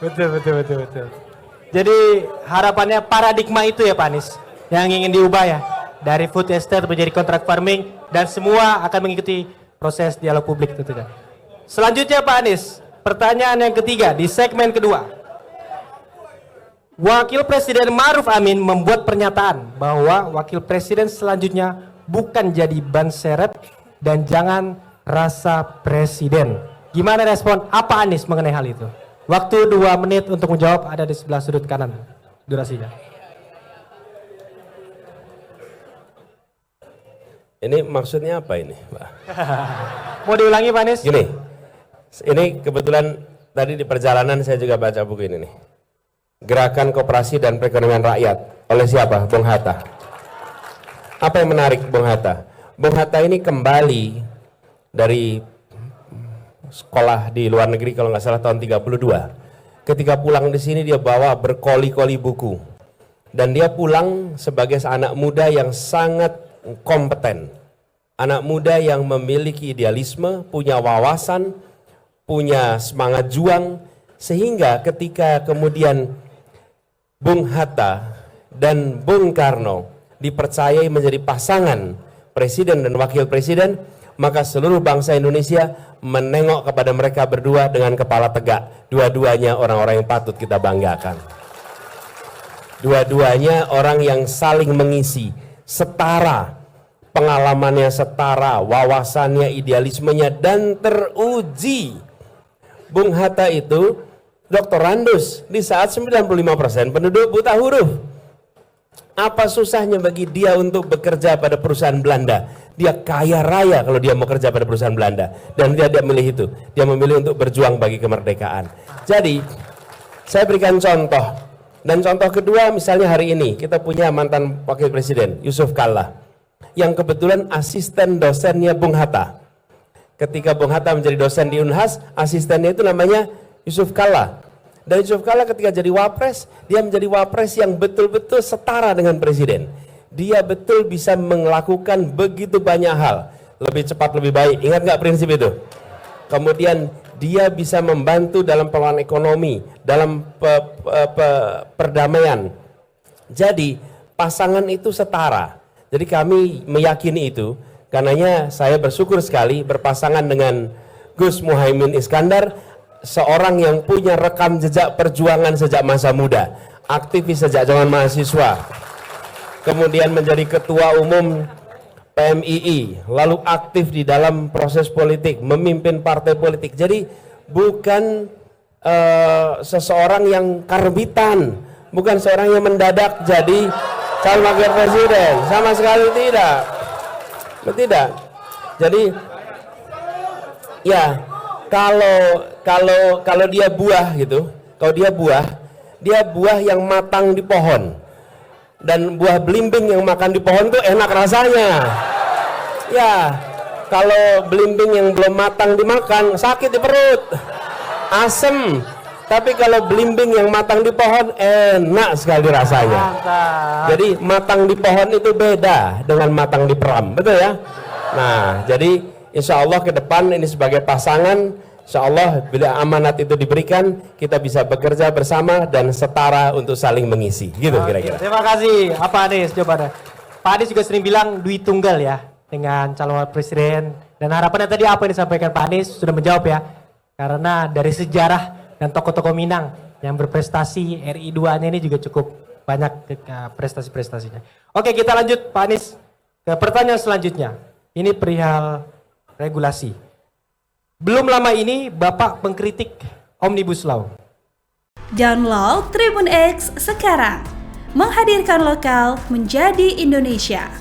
Betul. Jadi harapannya paradigma itu ya Pak Anies yang ingin diubah ya, dari food estate menjadi contract farming, dan semua akan mengikuti proses dialog publik tentunya. Selanjutnya Pak Anies, pertanyaan yang ketiga di segmen kedua. Wakil Presiden Ma'ruf Amin membuat pernyataan bahwa Wakil Presiden selanjutnya bukan jadi ban serep dan jangan rasa presiden. Gimana respon apa Anies mengenai hal itu? Waktu 2 menit untuk menjawab ada di sebelah sudut kanan durasinya. Ini maksudnya apa ini, Pak? Mau diulangi Pak Anies? Gini, ini kebetulan tadi di perjalanan saya juga baca buku ini nih. Gerakan Koperasi dan Perekonomian Rakyat oleh siapa? Bung Hatta. Apa yang menarik Bung Hatta? Bung Hatta ini kembali dari sekolah di luar negeri kalau nggak salah tahun 32. Ketika pulang di sini dia bawa berkoli-koli buku. Dan dia pulang sebagai anak muda yang sangat kompeten. Anak muda yang memiliki idealisme, punya wawasan, punya semangat juang, sehingga ketika kemudian Bung Hatta dan Bung Karno dipercayai menjadi pasangan presiden dan wakil presiden, maka seluruh bangsa Indonesia menengok kepada mereka berdua dengan kepala tegak. Dua-duanya orang-orang yang patut kita banggakan. Dua-duanya orang yang saling mengisi, setara, pengalamannya setara, wawasannya, idealismenya, dan teruji. Bung Hatta itu doktorandus di saat 95% penduduk buta huruf. Apa susahnya bagi dia untuk bekerja pada perusahaan Belanda? Dia kaya raya kalau dia mau kerja pada perusahaan Belanda. Dan dia tidak memilih itu. Dia memilih untuk berjuang bagi kemerdekaan. Jadi, saya berikan contoh. Dan contoh kedua misalnya hari ini, kita punya mantan wakil presiden, Yusuf Kalla. Yang kebetulan asisten dosennya Bung Hatta. Ketika Bung Hatta menjadi dosen di Unhas, asistennya itu namanya Yusuf Kalla. Dan Yusuf Kalla ketika jadi wapres, dia menjadi wapres yang betul-betul setara dengan presiden. Dia betul bisa melakukan begitu banyak hal. Lebih cepat, lebih baik. Ingat nggak prinsip itu? Kemudian dia bisa membantu dalam pengelolaan ekonomi, dalam perdamaian. Jadi pasangan itu setara. Jadi kami meyakini itu. Karenanya saya bersyukur sekali berpasangan dengan Gus Muhaimin Iskandar, seorang yang punya rekam jejak perjuangan sejak masa muda, aktivis sejak zaman mahasiswa, kemudian menjadi ketua umum PMII, lalu aktif di dalam proses politik, memimpin partai politik. Jadi bukan seseorang yang karbitan, bukan seorang yang mendadak jadi calon wakil presiden, sama sekali tidak. Jadi ya kalau dia buah gitu, dia buah yang matang di pohon. Dan buah belimbing yang makan di pohon tuh enak rasanya. Ya, kalau belimbing yang belum matang dimakan sakit di perut, asem. Tapi kalau belimbing yang matang di pohon enak sekali rasanya. Jadi matang di pohon itu beda dengan matang di peram, betul ya? Nah, jadi insya Allah ke depan ini sebagai pasangan, insya Allah bila amanat itu diberikan, kita bisa bekerja bersama dan setara untuk saling mengisi. Gitu kira-kira. Terima kasih Pak Anies jawabannya. Pak Anies juga sering bilang duit tunggal ya dengan calon presiden. Dan harapannya tadi apa yang disampaikan Pak Anies sudah menjawab ya. Karena dari sejarah dan tokoh-tokoh Minang yang berprestasi, RI2-nya ini juga cukup banyak prestasi-prestasinya. Oke, kita lanjut Pak Anies ke pertanyaan selanjutnya. Ini perihal regulasi. Belum lama ini Bapak mengkritik Omnibus Law. Download Tribun X sekarang. Menghadirkan lokal menjadi Indonesia.